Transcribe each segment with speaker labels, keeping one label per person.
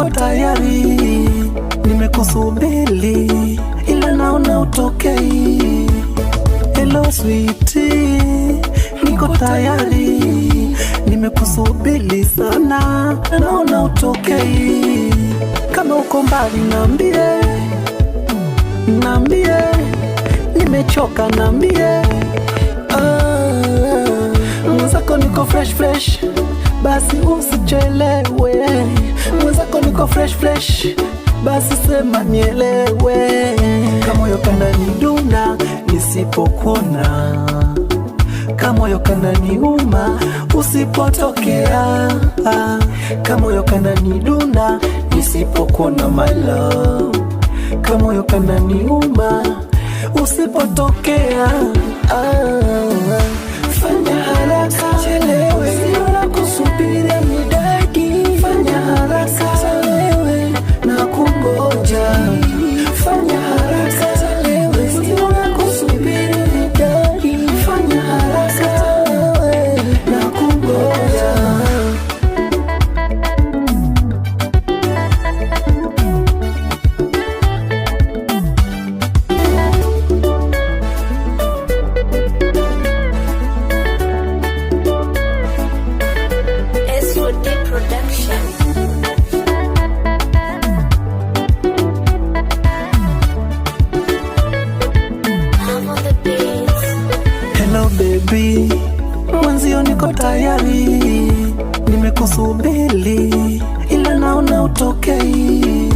Speaker 1: niko tayari, nimekusubiri ila naona utokei. Hello sweetie, niko tayari, nimekusubiri sana, naona utokei. Kama uko mbali niambie, niambie, nimechoka niambie. Mwenzako niko fresh fresh, basi usichelewe. Mwenzako niko fresh fresh, basi sema nielewe. Kama moyo kananidunda nisipokona, kama moyo kananiuma usipotokea, kama moyo kananidunda nisipokona my love, kama moyo kananiuma usipotokea. Fanya haraka chelewe, sina kusubiri midadi. Fanya haraka chelewe na kungoja. Fanya haraka chelewe, sina kusubiri midadi. Fanya haraka chelewe na kungoja. Hello baby, mwenzio niko tayari, nimekusubiri ila naona utokei.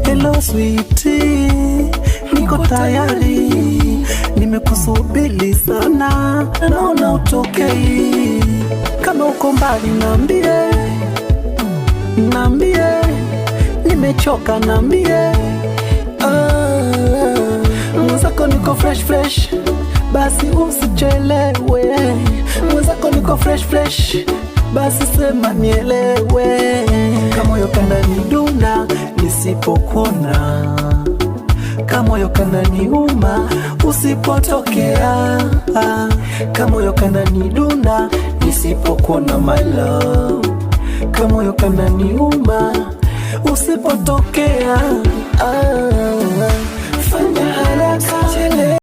Speaker 1: Hello sweetie, niko tayari, nimekusubiri sana, naona utokei. Kama uko mbali niambie, niambie, nimechoka niambie. Mwenzako niko fresh fresh, basi usichelewe. Mwenzako niko fresh fresh, basi sema nielewe. Kama moyo kananidunda nisipokona, kama moyo kananiuma usipotokea, kama moyo kananidunda nisipokona my love, kama moyo kananiuma usipotokea. Fanya haraka chelewe.